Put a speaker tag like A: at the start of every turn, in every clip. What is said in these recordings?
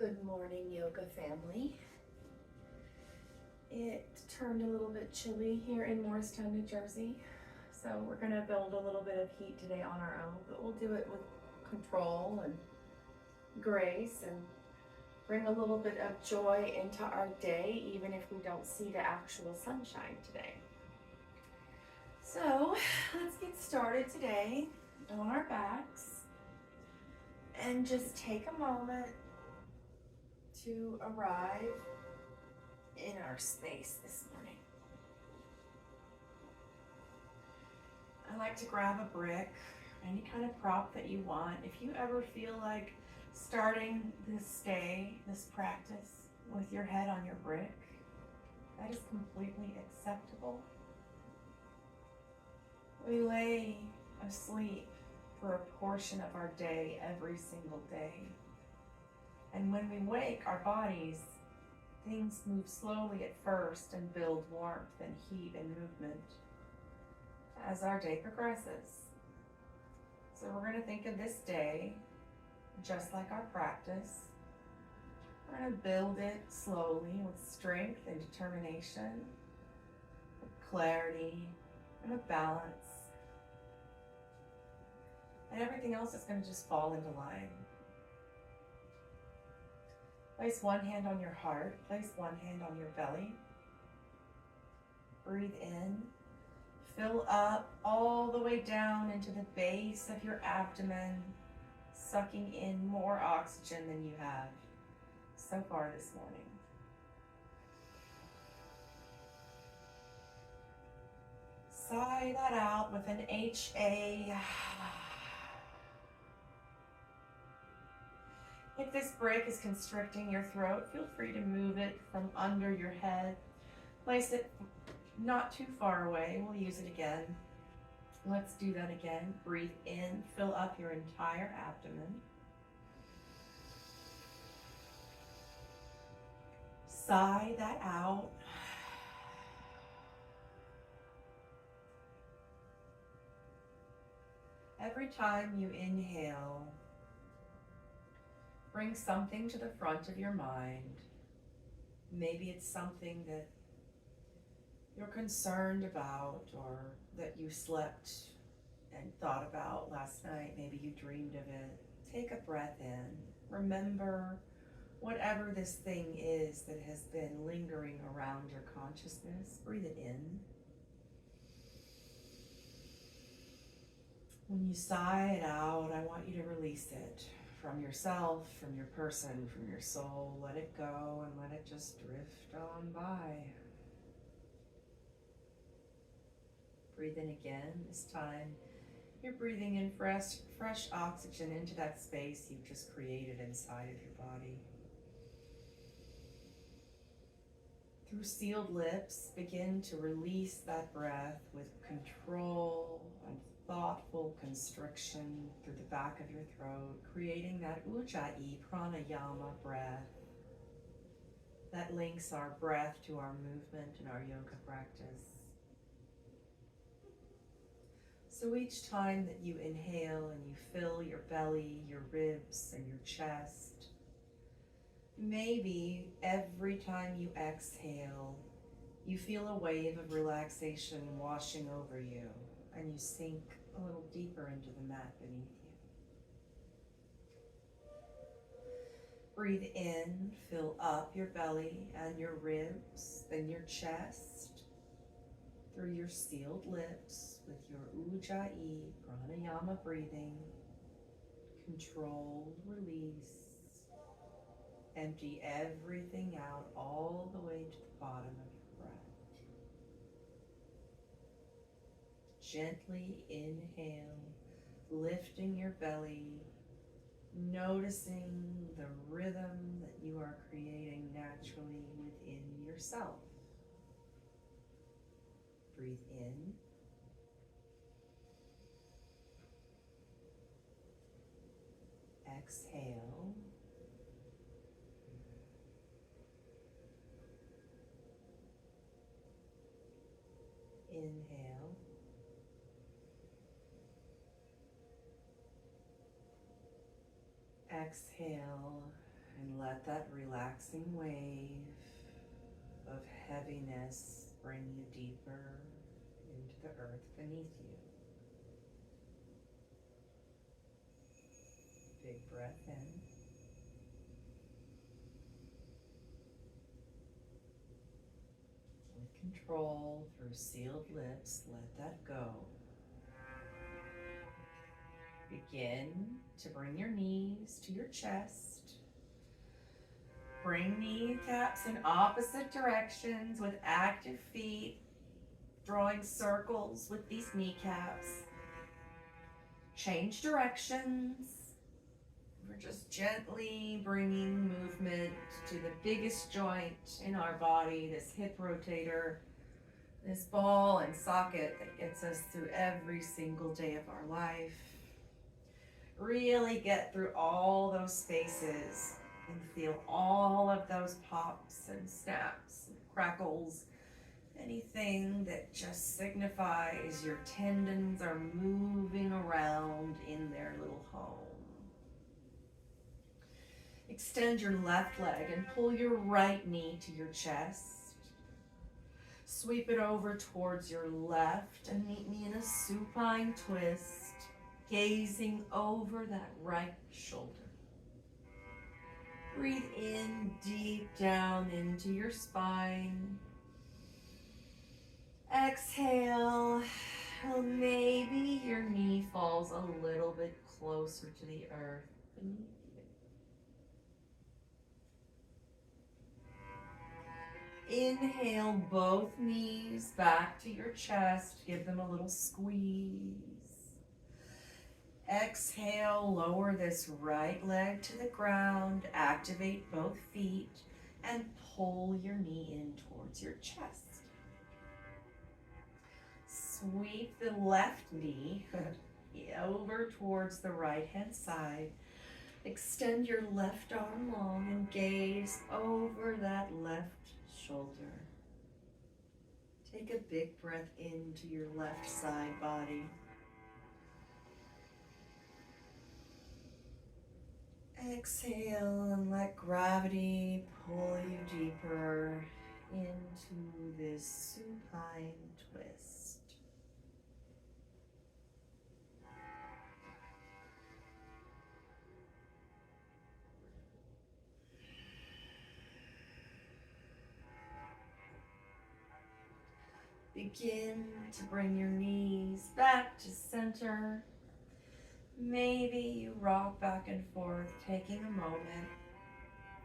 A: Good morning, yoga family. It turned a little bit chilly here in Morristown, New Jersey. So we're gonna build a little bit of heat today on our own, but we'll do it with control and grace and bring a little bit of joy into our day, even if we don't see the actual sunshine today. So let's get started today on our backs and just take a moment to arrive in our space this morning. I like to grab a brick, any kind of prop that you want. If you ever feel like starting this day, this practice with your head on your brick, that is completely acceptable. We lay asleep for a portion of our day every single day. And when we wake our bodies, things move slowly at first and build warmth and heat and movement as our day progresses. So we're going to think of this day just like our practice. We're going to build it slowly with strength and determination, with clarity and with balance. And everything else is going to just fall into line. Place one hand on your heart, place one hand on your belly. Breathe in, fill up all the way down into the base of your abdomen, sucking in more oxygen than you have so far this morning. Sigh that out with an HA. If this brick is constricting your throat, feel free to move it from under your head. Place it not too far away. We'll use it again. Let's do that again. Breathe in, fill up your entire abdomen. Sigh that out. Every time you inhale, bring something to the front of your mind. Maybe it's something that you're concerned about or that you slept and thought about last night. Maybe you dreamed of it. Take a breath in. Remember whatever this thing is that has been lingering around your consciousness. Breathe it in. When you sigh it out, I want you to release it from yourself, from your person, from your soul. Let it go and let it just drift on by. Breathe in again. This time you're breathing in fresh oxygen into that space you've just created inside of your body. Through sealed lips, begin to release that breath with control and thoughtful constriction through the back of your throat, creating that Ujjayi pranayama breath that links our breath to our movement and our yoga practice. So each time that you inhale and you fill your belly, your ribs, and your chest, maybe every time you exhale, you feel a wave of relaxation washing over you, and you sink a little deeper into the mat beneath you. Breathe in, fill up your belly and your ribs, then your chest, through your sealed lips with your Ujjayi pranayama breathing. Controlled release. Empty everything out all the way to the bottom of your breath. Gently inhale, lifting your belly, noticing the rhythm that you are creating naturally within yourself. Breathe in. Exhale. Inhale. Exhale.
B: And let that relaxing wave of heaviness bring you deeper into the earth beneath you. Big breath in. With control, through sealed lips, let that go. Begin to bring your knees to your chest. Bring kneecaps in opposite directions with active feet, drawing circles with these kneecaps. Change directions. We're just gently bringing movement to the biggest joint in our body, this hip rotator, this ball and socket that gets us through every single day of our life. Really get through all those spaces and feel all of those pops and snaps and crackles. Anything that just signifies your tendons are moving around in their little home. Extend your left leg and pull your right knee to your chest. Sweep it over towards your left and meet me in a supine twist, gazing over that right shoulder. Breathe in deep down into your spine. Exhale. Well, maybe your knee falls a little bit closer to the earth beneath you. Inhale both knees back to your chest. Give them a little squeeze. Exhale, lower this right leg to the ground. Activate both feet and pull your knee in towards your chest. Sweep the left knee over towards the right hand side. Extend your left arm long and gaze over that left shoulder. Take a big breath into your left side body. Exhale and let gravity pull you deeper into this supine twist. Begin to bring your knees back to center. Maybe you rock back and forth, taking a moment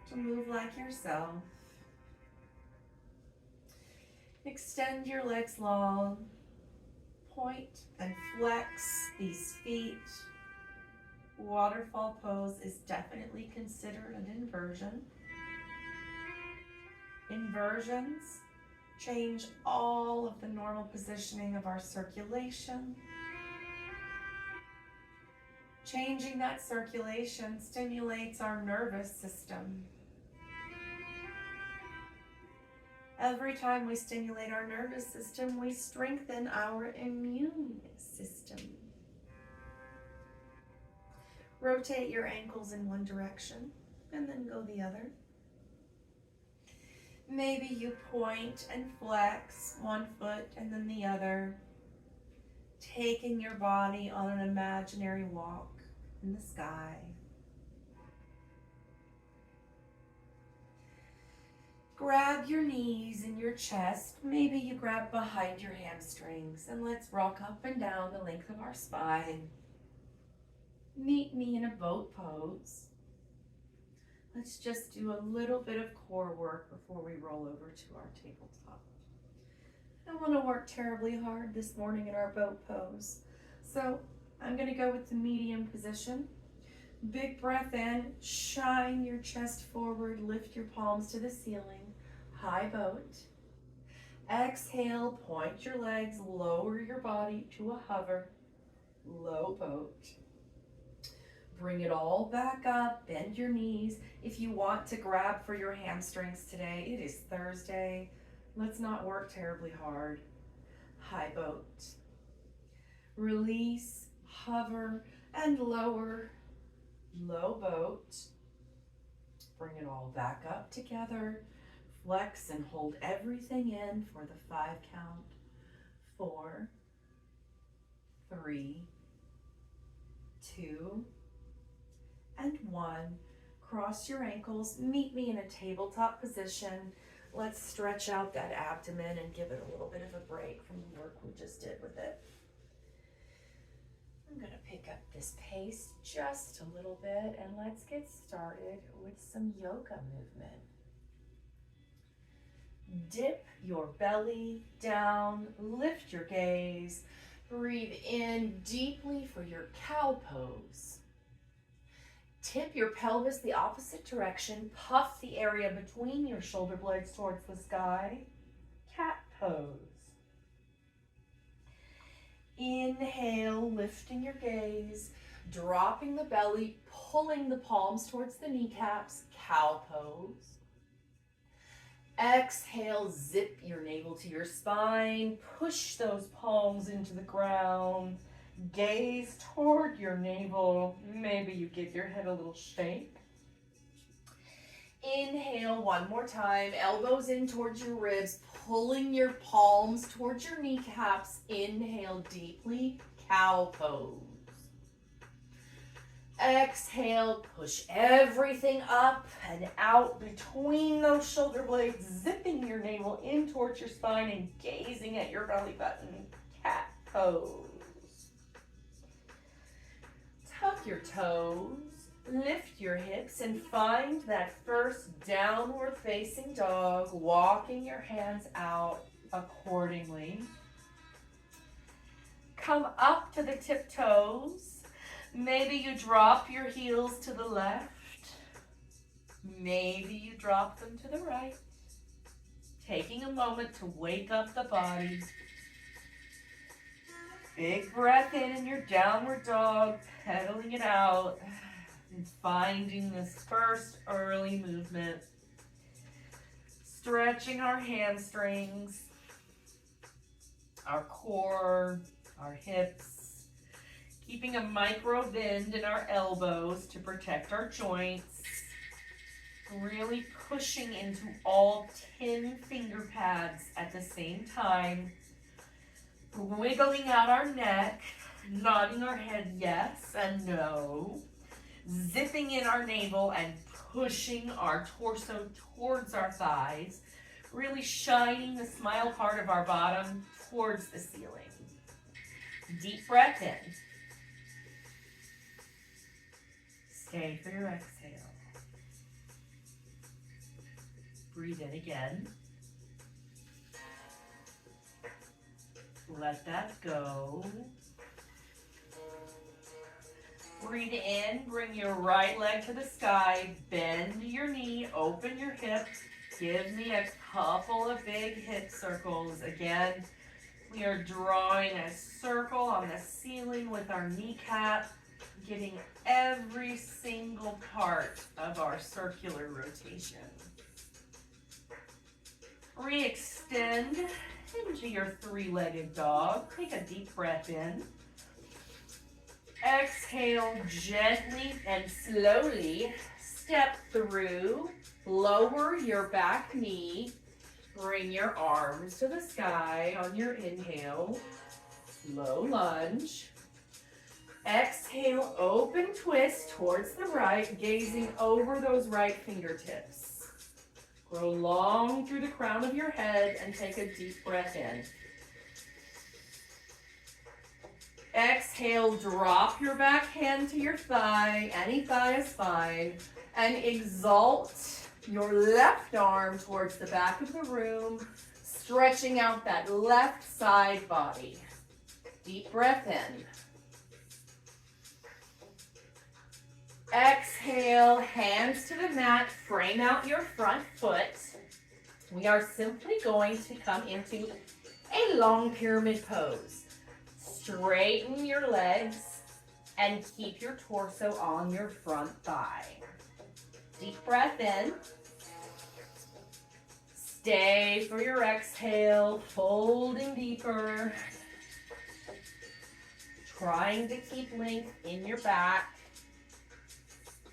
B: to move like yourself. Extend your legs long. Point and flex these feet. Waterfall pose is definitely considered an inversion. Inversions change all of the normal positioning of our circulation. Changing that circulation stimulates our nervous system. Every time we stimulate our nervous system, we strengthen our immune system. Rotate your ankles in one direction and then go the other. Maybe you point and flex one foot and then the other, taking your body on an imaginary walk in the sky. Grab your knees in your chest. Maybe you grab behind your hamstrings, and let's rock up and down the length of our spine. Meet me in a boat pose. Let's just do a little bit of core work before we roll over to our tabletop. I don't want to work terribly hard this morning in our boat pose. So I'm going to go with the medium position. Big breath in, shine your chest forward, lift your palms to the ceiling, high boat. Exhale, point your legs, lower your body to a hover, low boat. Bring it all back up, bend your knees. If you want to grab for your hamstrings today, it is Thursday. Let's not work terribly hard. High boat. Release, hover, and lower. Low boat. all back up together. Flex and hold everything in for the 5 count. 4, 3, 2, and 1. Cross your ankles, meet me in a tabletop position. Let's stretch out that abdomen and give it a little bit of a break from the work we just did with it. I'm gonna pick up this pace just a little bit and let's get started with some yoga movement. Dip your belly down, lift your gaze, breathe in deeply for your cow pose. Tip your pelvis the opposite direction, puff the area between your shoulder blades towards the sky, cat pose. Inhale, lifting your gaze, dropping the belly, pulling the palms towards the kneecaps, cow pose. Exhale, zip your navel to your spine, push those palms into the ground, gaze toward your navel. Maybe you give your head a little shake. Inhale one more time, elbows in towards your ribs, pulling your palms towards your kneecaps. Inhale deeply, cow pose. Exhale, push everything up and out between those shoulder blades, zipping your navel in towards your spine and gazing at your belly button, cat pose. Tuck your toes, lift your hips, and find that first downward facing dog, walking your hands out accordingly. Come up to the tiptoes. Maybe you drop your heels to the left. Maybe you drop them to the right. Taking a moment to wake up the body. Big breath in your downward dog, pedaling it out, and finding this first early movement. Stretching our hamstrings, our core, our hips. Keeping a micro bend in our elbows to protect our joints. Really pushing into all 10 finger pads at the same time. Wiggling out our neck, nodding our head yes and no. Zipping in our navel and pushing our torso towards our thighs. Really shining the smile part of our bottom towards the ceiling. Deep breath in. Stay for your exhale. Breathe in again. Let that go. Breathe in, bring your right leg to the sky, bend your knee, open your hip. Give me a couple of big hip circles. Again, we are drawing a circle on the ceiling with our kneecap, getting every single part of our circular rotation. Re-extend into your three-legged dog. Take a deep breath in. Exhale gently and slowly. Step through. Lower your back knee. Bring your arms to the sky on your inhale. Low lunge. Exhale, open twist towards the right, gazing over those right fingertips. Grow long through the crown of your head and take a deep breath in. Exhale, drop your back hand to your thigh. Any thigh is fine. And exalt your left arm towards the back of the room, stretching out that left side body. Deep breath in. Exhale, hands to the mat, frame out your front foot. We are simply going to come into a long pyramid pose. Straighten your legs and keep your torso on your front thigh. Deep breath in. Stay for your exhale, folding deeper. Trying to keep length in your back.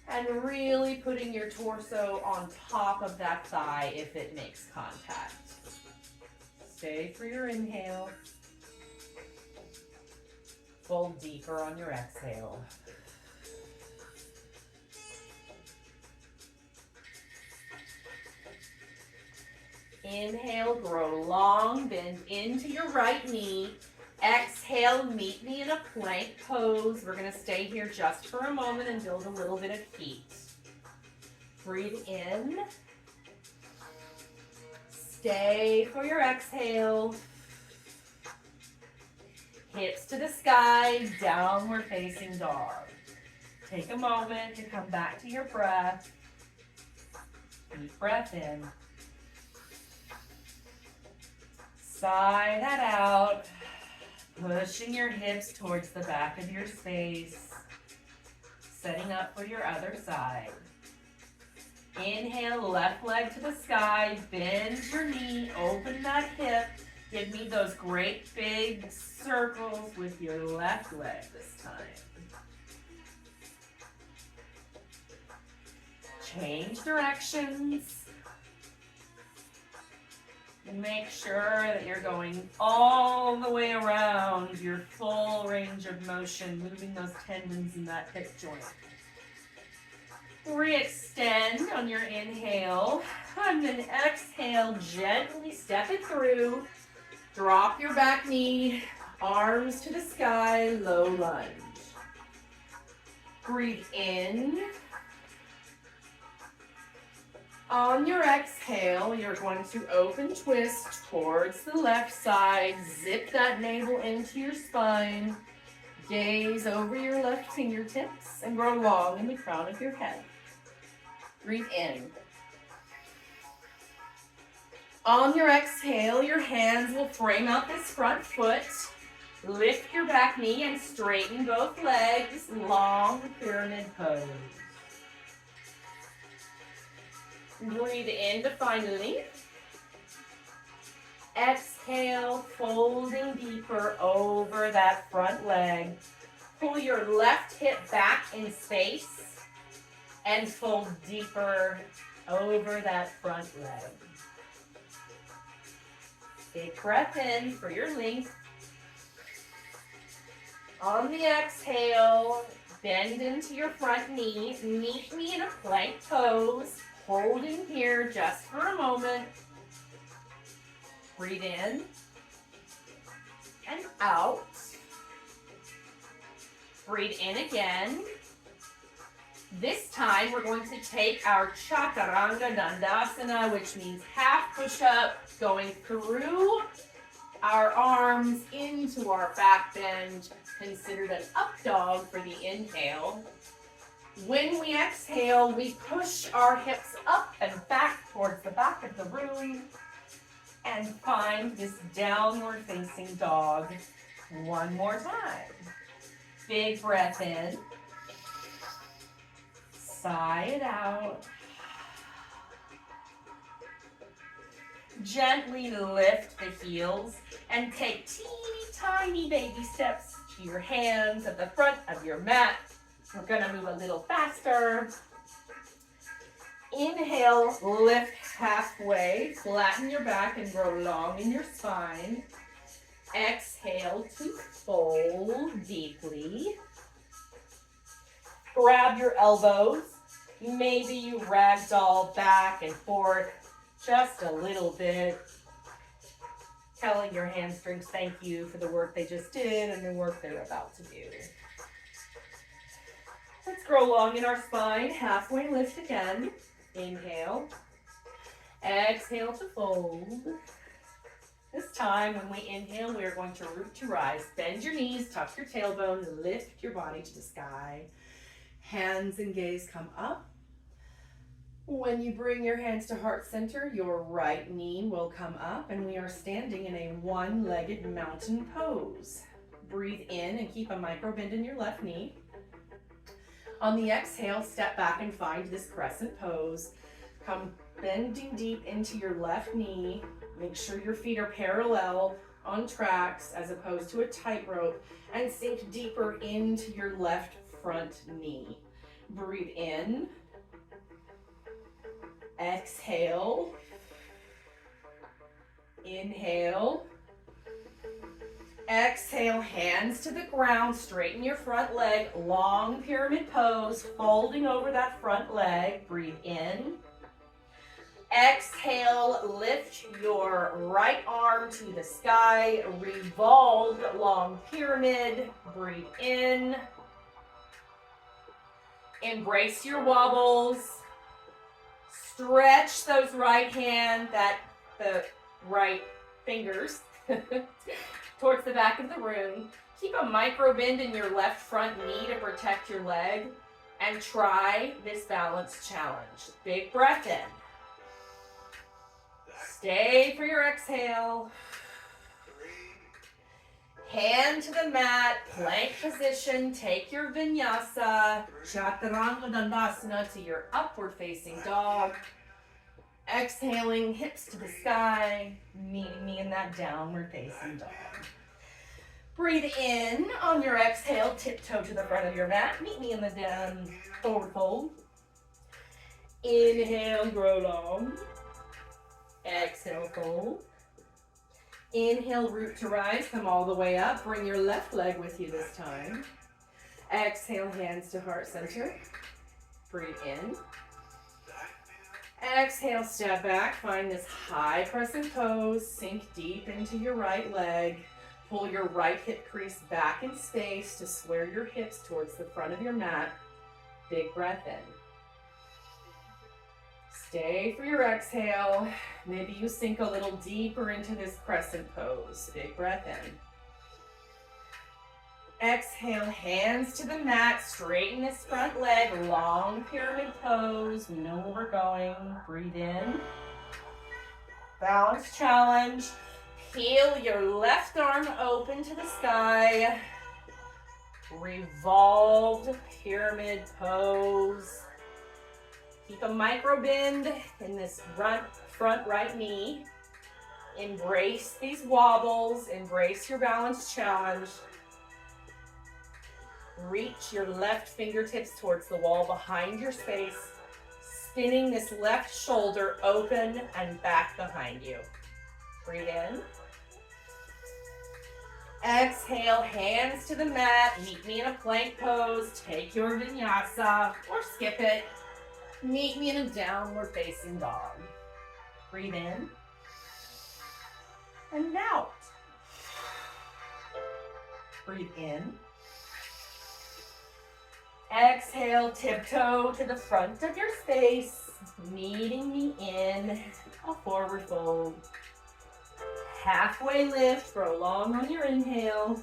B: And really putting your torso on top of that thigh if it makes contact. Stay for your inhale. Fold deeper on your exhale. Inhale, grow long, bend into your right knee. Exhale, meet me in a plank pose. We're going to stay here just for a moment and build a little bit of heat. Breathe in. Stay for your exhale. Hips to the sky, downward facing dog. Take a moment to come back to your breath. Deep breath in. Sigh that out. Pushing your hips towards the back of your space. Setting up for your other side. Inhale, left leg to the sky. Bend your knee, open that hip. Give me those great big circles with your left leg this time. Change directions. And make sure that you're going all the way around your full range of motion, moving those tendons in that hip joint. Re-extend on your inhale, and then exhale, gently step it through. Drop your back knee, arms to the sky, low lunge. Breathe in. On your exhale, you're going to open twist towards the left side. Zip that navel into your spine. Gaze over your left fingertips and grow long in the crown of your head. Breathe in. On your exhale, your hands will frame out this front foot. Lift your back knee and straighten both legs. Long pyramid pose. Breathe in to find length. Exhale, folding deeper over that front leg. Pull your left hip back in space and fold deeper over that front leg. Big breath in for your length. On the exhale, bend into your front knee. Meet me in a plank pose. Holding here just for a moment. Breathe in and out. Breathe in again. This time we're going to take our Chaturanga Dandasana, which means half push-up, going through our arms into our back bend, considered an up dog for the inhale. When we exhale, we push our hips up and back towards the back of the room and find this downward facing dog one more time. Big breath in. Sigh it out. Gently lift the heels and take teeny tiny baby steps to your hands at the front of your mat. We're gonna move a little faster. Inhale, lift halfway, flatten your back and grow long in your spine. Exhale to fold deeply. Grab your elbows. Maybe you ragdoll back and forth just a little bit. Telling your hamstrings thank you for the work they just did and the work they're about to do. Let's grow long in our spine. Halfway lift again. Inhale. Exhale to fold. This time when we inhale, we are going to root to rise. Bend your knees, tuck your tailbone, lift your body to the sky. Hands and gaze come up. When you bring your hands to heart center, your right knee will come up and we are standing in a one-legged mountain pose. Breathe in and keep a micro bend in your left knee. On the exhale, step back and find this crescent pose. Come bending deep into your left knee. Make sure your feet are parallel on tracks as opposed to a tightrope, and sink deeper into your left front knee. Breathe in. Exhale. Inhale. Exhale, hands to the ground, straighten your front leg, long pyramid pose, folding over that front leg. Breathe in. Exhale, lift your right arm to the sky, revolve long pyramid. Breathe in. Embrace your wobbles. Stretch those right hand, the right fingers towards the back of the room. Keep a micro bend in your left front knee to protect your leg. And try this balance challenge. Big breath in. Stay for your exhale. Hand to the mat, plank position. Take your vinyasa, chaturanga dandasana, to your upward facing dog. Exhaling, hips to the sky, meeting me in that downward facing dog. Breathe in on your exhale, tiptoe to the front of your mat. Meet me in the forward fold. Inhale, grow long. Exhale, fold. Inhale, root to rise, come all the way up. Bring your left leg with you this time. Exhale, hands to heart center. Breathe in. Exhale, step back, find this high crescent pose. Sink deep into your right leg. Pull your right hip crease back in space to square your hips towards the front of your mat. Big breath in. Stay for your exhale. Maybe you sink a little deeper into this crescent pose. Big breath in. Exhale, hands to the mat. Straighten this front leg. Long pyramid pose. You know where we're going. Breathe in. Balance challenge. Peel your left arm open to the sky. Revolved pyramid pose. Keep a micro bend in this front right knee. Embrace these wobbles. Embrace your balance challenge. Reach your left fingertips towards the wall behind your space. Spinning this left shoulder open and back behind you. Breathe in. Exhale, hands to the mat. Meet me in a plank pose. Take your vinyasa or skip it. Meet me in a downward facing dog. Breathe in and out. Breathe in. Exhale, tiptoe to the front of your space, meeting me in a forward fold. Halfway lift, grow long on your inhale.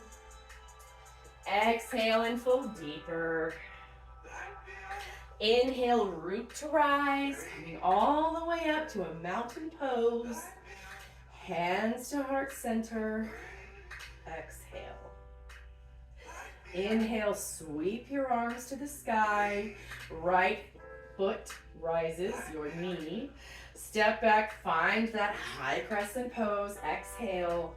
B: Exhale and fold deeper. Inhale, root to rise, coming all the way up to a mountain pose. Hands to heart center. Exhale. Inhale, sweep your arms to the sky. Right foot rises your knee. Step back, find that high crescent pose. Exhale.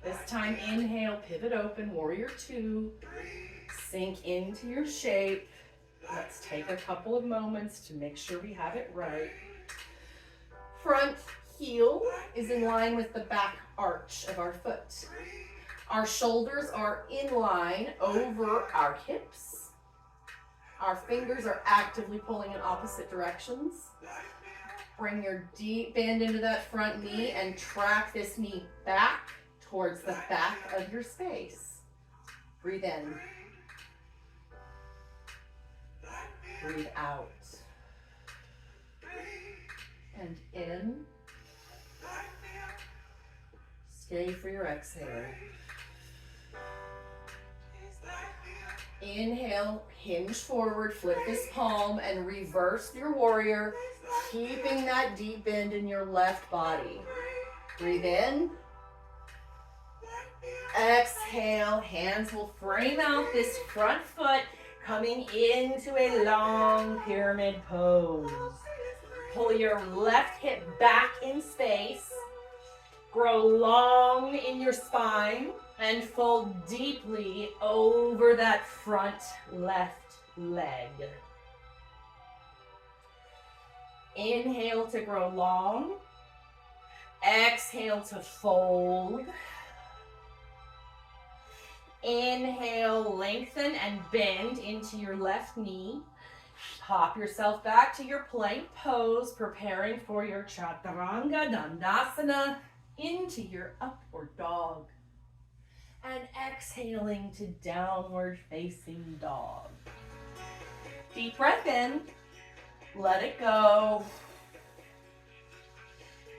B: This time, inhale, pivot open, warrior two. Sink into your shape. Let's take a couple of moments to make sure we have it right. Front heel is in line with the back arch of our foot. Our shoulders are in line over our hips. Our fingers are actively pulling in opposite directions. Bring your deep bend into that front knee and track this knee back towards the back of your space. Breathe in. Breathe out. And in. Stay for your exhale. Inhale, hinge forward, flip this palm, and reverse your warrior, keeping that deep bend in your left body. Breathe in. Exhale, hands will frame out this front foot, coming into a long pyramid pose. Pull your left hip back in space. Grow long in your spine and fold deeply over that front left leg. Inhale to grow long. Exhale to fold. Inhale, lengthen and bend into your left knee. Hop yourself back to your plank pose, preparing for your Chaturanga Dandasana into your upward dog. And exhaling to downward facing dog. Deep breath in, let it go.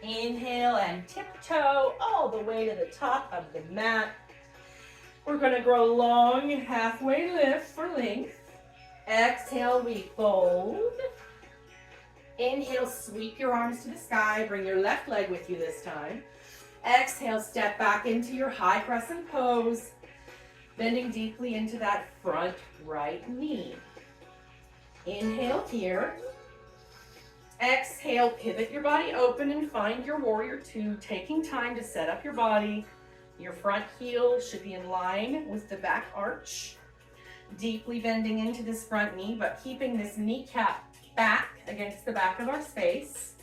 B: Inhale and tiptoe all the way to the top of the mat. We're going to grow long, halfway lift for length. Exhale, we fold. Inhale, sweep your arms to the sky. Bring your left leg with you this time. Exhale, step back into your high crescent pose, bending deeply into that front right knee. Inhale here. Exhale, pivot your body open and find your warrior two, taking time to set up your body. Your front heel should be in line with the back arch. Deeply bending into this front knee, but keeping this kneecap back against the back of our space.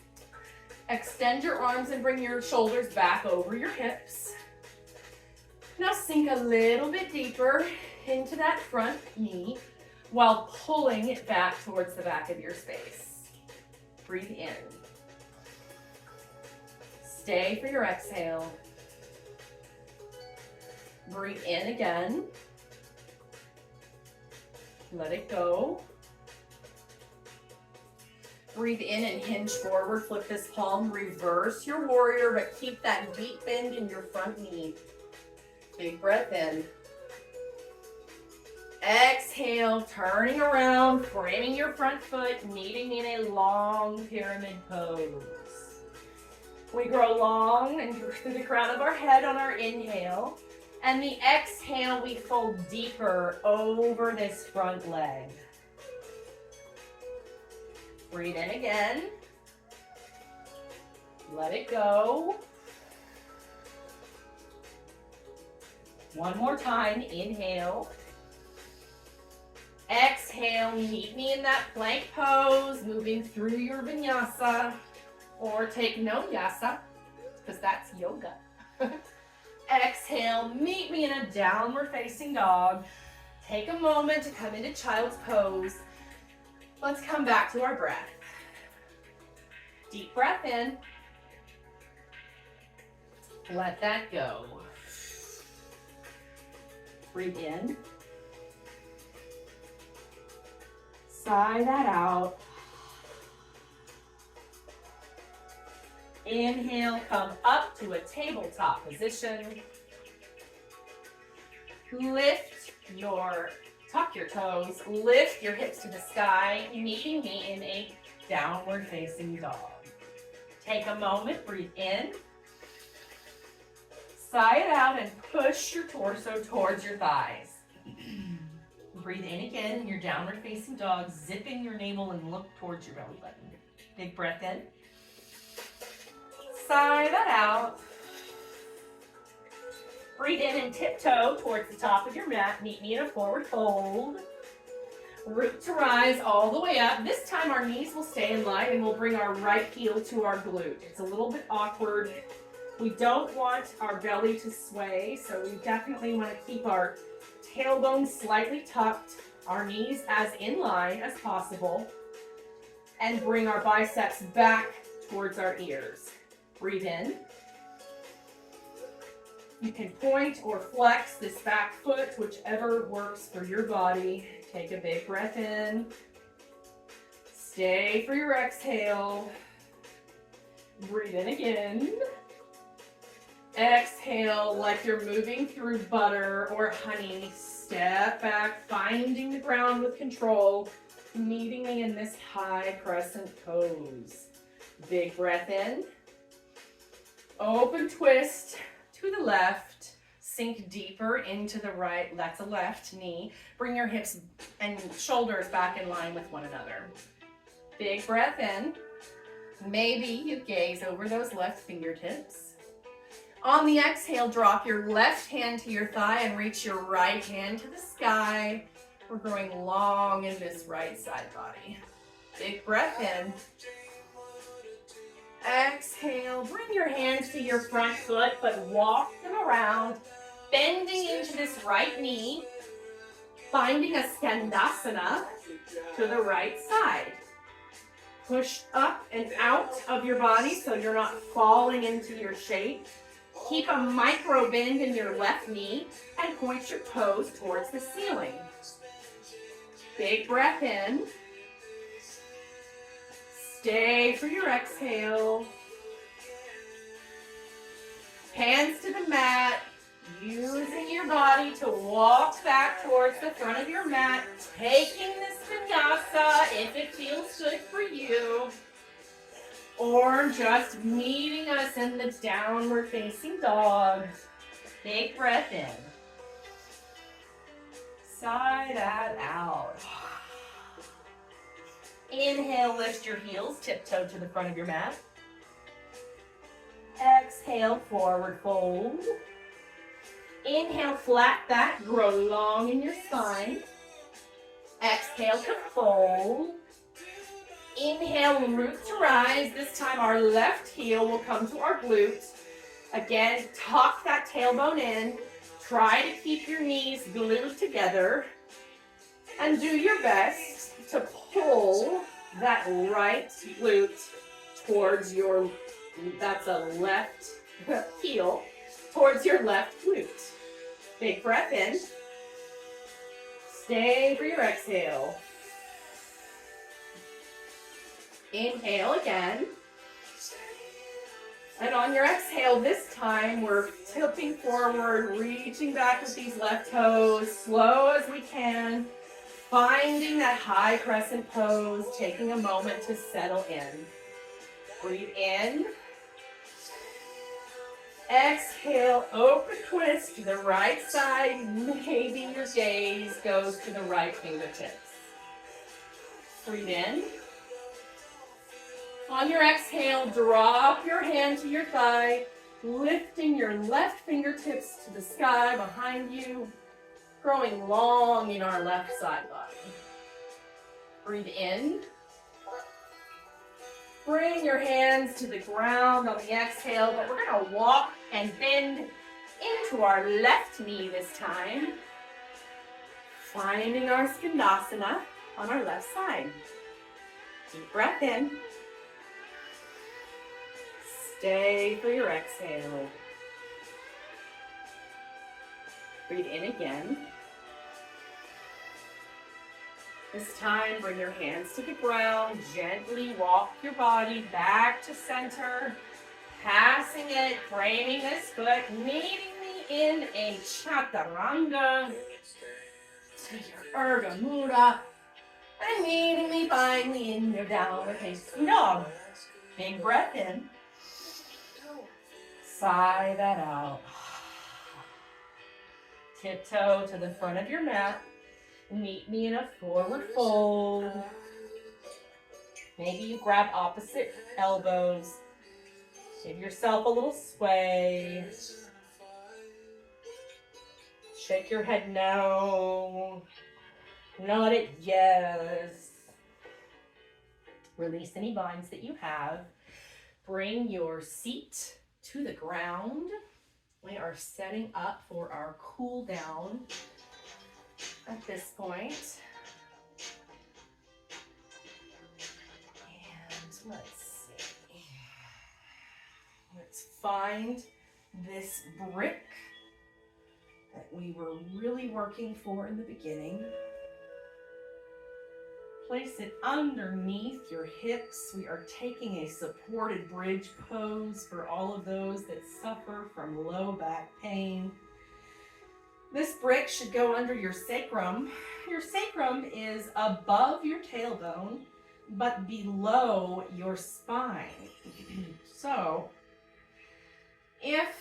B: Extend your arms and bring your shoulders back over your hips. Now sink a little bit deeper into that front knee while pulling it back towards the back of your space. Breathe in. Stay for your exhale. Breathe in again. Let it go. Breathe in and hinge forward. Flip this palm. Reverse your warrior, but keep that deep bend in your front knee. Big breath in. Exhale, turning around, framing your front foot, meeting in a long pyramid pose. We grow long and through the crown of our head on our inhale. And the exhale, we fold deeper over this front leg. Breathe in again. Let it go. One more time, inhale. Exhale, meet me in that plank pose, moving through your vinyasa, or take no yasa, because that's yoga. Exhale, meet me in a downward facing dog. Take a moment to come into child's pose. Let's come back to our breath. Deep breath in. Let that go. Breathe in. Sigh that out. Inhale, come up to a tabletop position. Tuck your toes, lift your hips to the sky, meeting me in a downward facing dog. Take a moment, breathe in. Sigh it out and push your torso towards your thighs. Breathe in again in your downward facing dog, zipping your navel and look towards your belly button. Big breath in. Sigh that out. Breathe in and tiptoe towards the top of your mat. Meet me in a forward fold. Root to rise all the way up. This time our knees will stay in line and we'll bring our right heel to our glute. It's a little bit awkward. We don't want our belly to sway, so we definitely want to keep our tailbone slightly tucked, our knees as in line as possible, and bring our biceps back towards our ears. Breathe in. You can point or flex this back foot, whichever works for your body. Take a big breath in. Stay for your exhale. Breathe in again. Exhale like you're moving through butter or honey. Step back, finding the ground with control, meeting me in this high crescent pose. Big breath in. Open twist to the left. Sink deeper into the right. That's a left knee. Bring your hips and shoulders back in line with one another. Big breath in. Maybe you gaze over those left fingertips. On the exhale, drop your left hand to your thigh and reach your right hand to the sky. We're growing long in this right side body. Big breath in.
C: exhale, bring your hands to your front foot, but walk them around, bending into this right knee, finding a Skandasana to the right side. Push up and out of your body so you're not falling into your shape. Keep a micro bend in your left knee and point your toes towards the ceiling. Big breath in. Stay for your exhale. Hands to the mat, using your body to walk back towards the front of your mat, taking this vinyasa if it feels good for you, or just meeting us in the downward facing dog. Big breath in. Sigh that out. Inhale, lift your heels, tiptoe to the front of your mat. Exhale, forward fold. Inhale, flat back, grow long in your spine. Exhale to fold. Inhale, root to rise. This time our left heel will come to our glute. Again, tuck that tailbone in. Try to keep your knees glued together. And do your best to pull that right glute towards your, that's a left heel, towards your left glute. Big breath in. Stay for your exhale. Inhale again. And on your exhale this time, we're tipping forward, reaching back with these left toes, slow as we can. Finding that high crescent pose, taking a moment to settle in. Breathe in. Exhale, open twist to the right side. Maybe your gaze goes to the right fingertips. Breathe in. On your exhale, drop your hand to your thigh, lifting your left fingertips to the sky behind you. Growing long in our left side body. Breathe in. Bring your hands to the ground on the exhale, but we're going to walk and bend into our left knee this time. Finding our Skandasana on our left side. Deep breath in. Stay for your exhale. Breathe in again. This time, bring your hands to the ground. Gently walk your body back to center. Passing it, framing this foot, meeting me in a chaturanga. To your Urdhva Mudha. And meeting me finally in your downward facing dog. Big breath in. Sigh that out. Tiptoe to the front of your mat. Meet me in a forward fold. Maybe you grab opposite elbows. Give yourself a little sway. Shake your head no. Nod it yes. Release any binds that you have. Bring your seat to the ground. We are setting up for our cool down at this point. And let's see. Let's find this brick that we were really working for in the beginning. Place it underneath your hips. We are taking a supported bridge pose for all of those that suffer from low back pain. This brick should go under your sacrum. Your sacrum is above your tailbone, but below your spine. So, if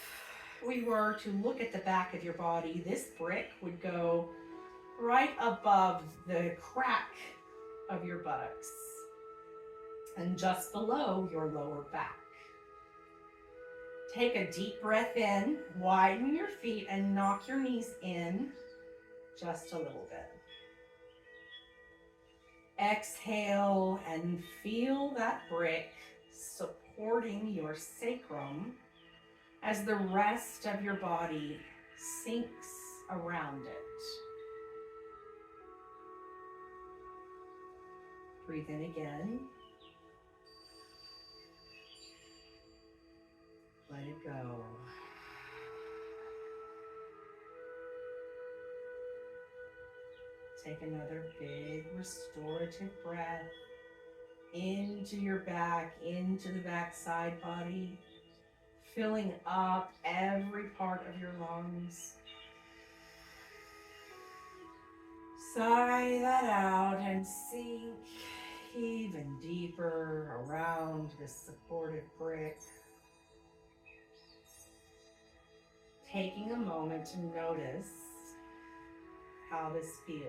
C: we were to look at the back of your body, this brick would go right above the crack of your buttocks and just below your lower back. Take a deep breath in, widen your feet and knock your knees in just a little bit. Exhale and feel that brick support
A: supporting your sacrum as the rest of your body sinks around it. Breathe in again. Let it go. Take another big restorative breath into your back, into the back side body, filling up every part of your lungs. Sigh that out and sink even deeper around this supportive brick. Taking a moment to notice how this feels.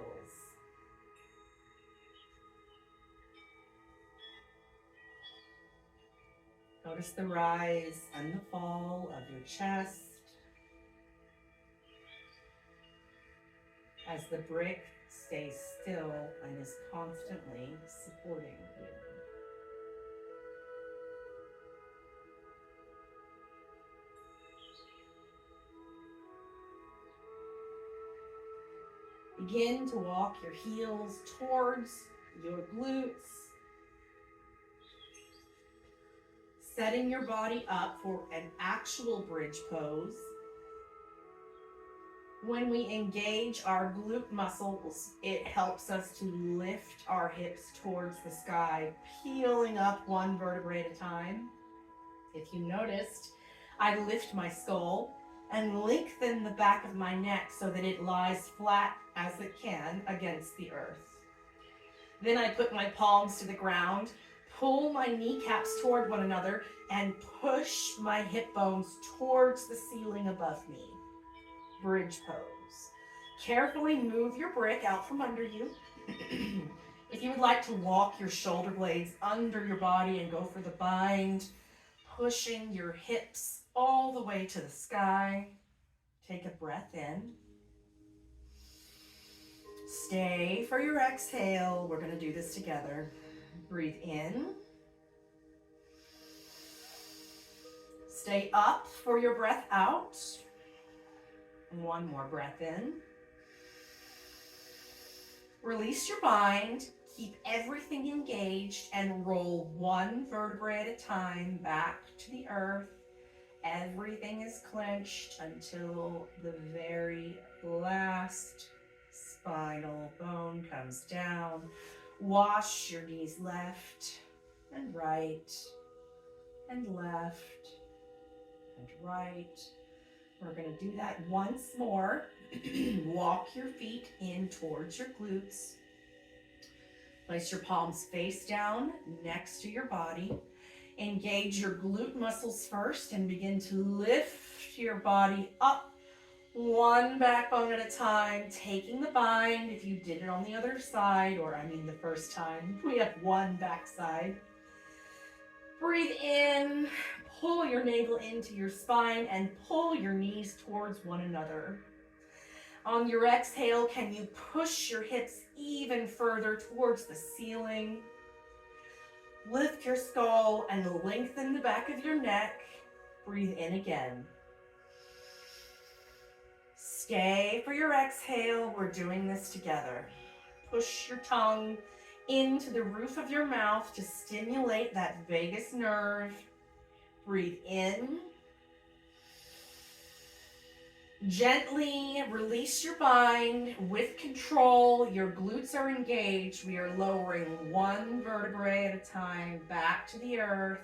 A: Notice the rise and the fall of your chest as the brick stays still and is constantly supporting you. Begin to walk your heels towards your glutes, setting your body up for an actual bridge pose. When we engage our glute muscles, it helps us to lift our hips towards the sky, peeling up one vertebrae at a time. If you noticed, I lift my skull and lengthen the back of my neck so that it lies flat as it can against the earth. Then I put my palms to the ground, pull my kneecaps toward one another, and push my hip bones towards the ceiling above me. Bridge pose. Carefully move your brick out from under you. If you would like to walk your shoulder blades under your body and go for the bind, pushing your hips all the way to the sky. Take a breath in. Stay for your exhale. We're going to do this together. Breathe in. Stay up for your breath out. One more breath in. Release your bind. Keep everything engaged and roll one vertebrae at a time back to the earth. Everything is clenched until the very last spinal bone comes down. Wash your knees left and right and left and right. We're going to do that once more. Walk your feet in towards your glutes. Place your palms face down next to your body. Engage your glute muscles first and begin to lift your body up one backbone at a time, taking the bind. If you did it on the other side, the first time, we have one back side. Breathe in, pull your navel into your spine and pull your knees towards one another. On your exhale, can you push your hips even further towards the ceiling? Lift your skull and lengthen the back of your neck. Breathe in again. Stay for your exhale. We're doing this together. Push your tongue into the roof of your mouth to stimulate that vagus nerve. Breathe in. Gently release your bind with control. Your glutes are engaged. We are lowering one vertebrae at a time back to the earth.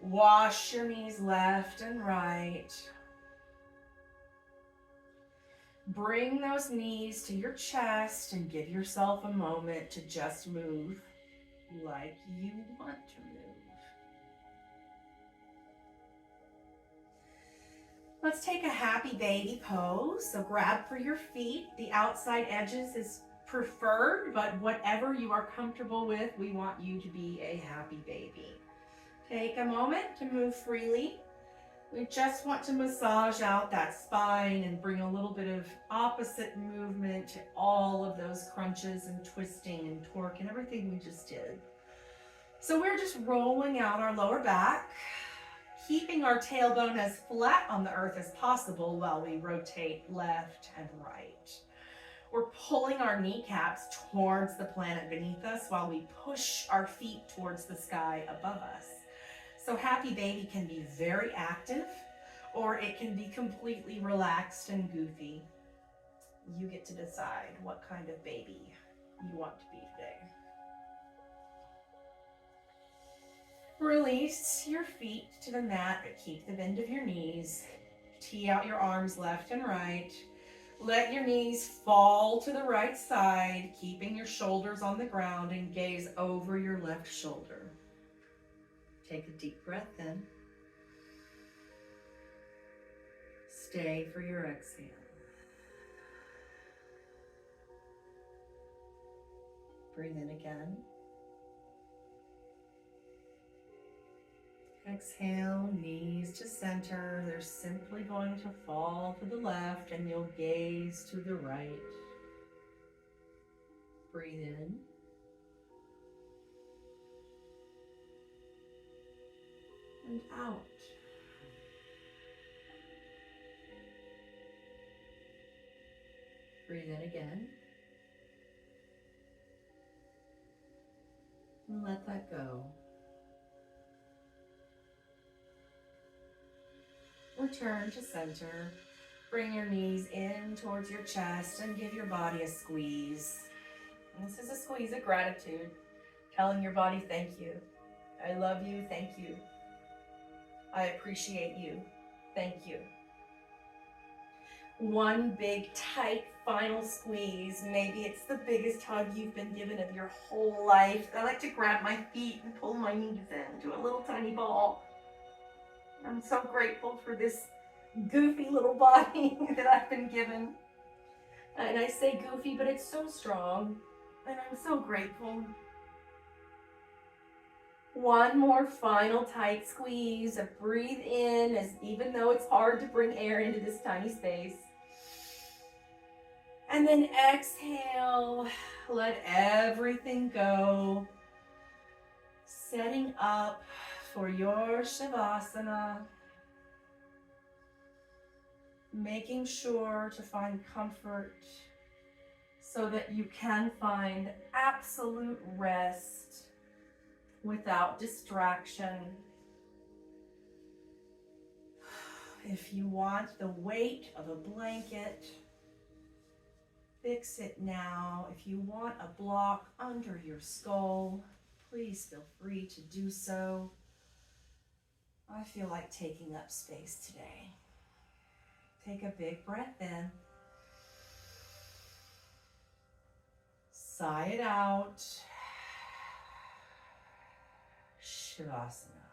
A: Wash your knees left and right. Bring those knees to your chest and give yourself a moment to just move like you want to move. Let's take a happy baby pose. So grab for your feet. The outside edges is preferred, but whatever you are comfortable with, we want you to be a happy baby. Take a moment to move freely. We just want to massage out that spine and bring a little bit of opposite movement to all of those crunches and twisting and torque and everything we just did. So we're just rolling out our lower back, keeping our tailbone as flat on the earth as possible while we rotate left and right. We're pulling our kneecaps towards the planet beneath us while we push our feet towards the sky above us. So Happy Baby can be very active, or it can be completely relaxed and goofy. You get to decide what kind of baby you want to be today. Release your feet to the mat, but keep the bend of your knees. Tee out your arms left and right. Let your knees fall to the right side, keeping your shoulders on the ground, and gaze over your left shoulder. Take a deep breath in. Stay for your exhale. Breathe in again. Exhale, knees to center. They're simply going to fall to the left and you'll gaze to the right. Breathe in. And out. Breathe in again. And let that go. Return to center. Bring your knees in towards your chest and give your body a squeeze. And this is a squeeze of gratitude, telling your body thank you. I love you, thank you. I appreciate you, thank you. One big, tight, final squeeze. Maybe it's the biggest hug you've been given of your whole life. I like to grab my feet and pull my knees into a little tiny ball. I'm so grateful for this goofy little body that I've been given. And I say goofy, but it's so strong. And I'm so grateful. One more final tight squeeze. Breathe in, as even though it's hard to bring air into this tiny space. And then exhale. Let everything go. Setting up for your Shavasana. Making sure to find comfort so that you can find absolute rest without distraction. If you want the weight of a blanket, fix it now. If you want a block under your skull, please feel free to do so. I feel like taking up space today. Take a big breath in. Sigh it out. Shavasana.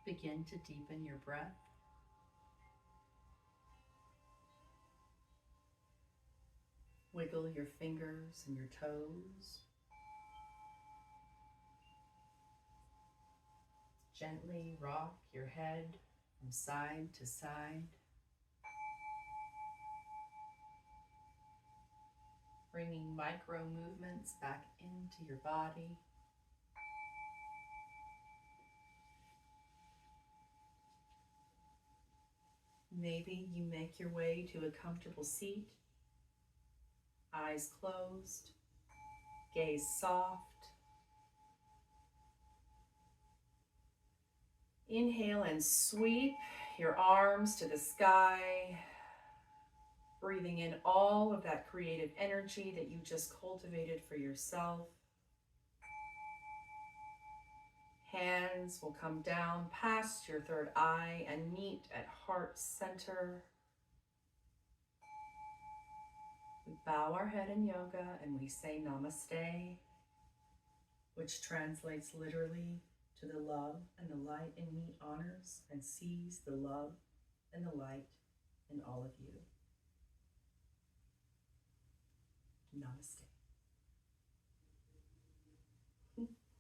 B: Begin to deepen your breath. Wiggle your fingers and your toes. Gently rock your head from side to side. Bringing micro movements back into your body. Maybe you make your way to a comfortable seat, eyes closed, gaze soft. Inhale and sweep your arms to the sky, breathing in all of that creative energy that you just cultivated for yourself. Hands will come down past your third eye and meet at heart center. We bow our head in yoga and we say namaste, which translates literally to the love and the light in me honors and sees the love and the light in all of you. Namaste.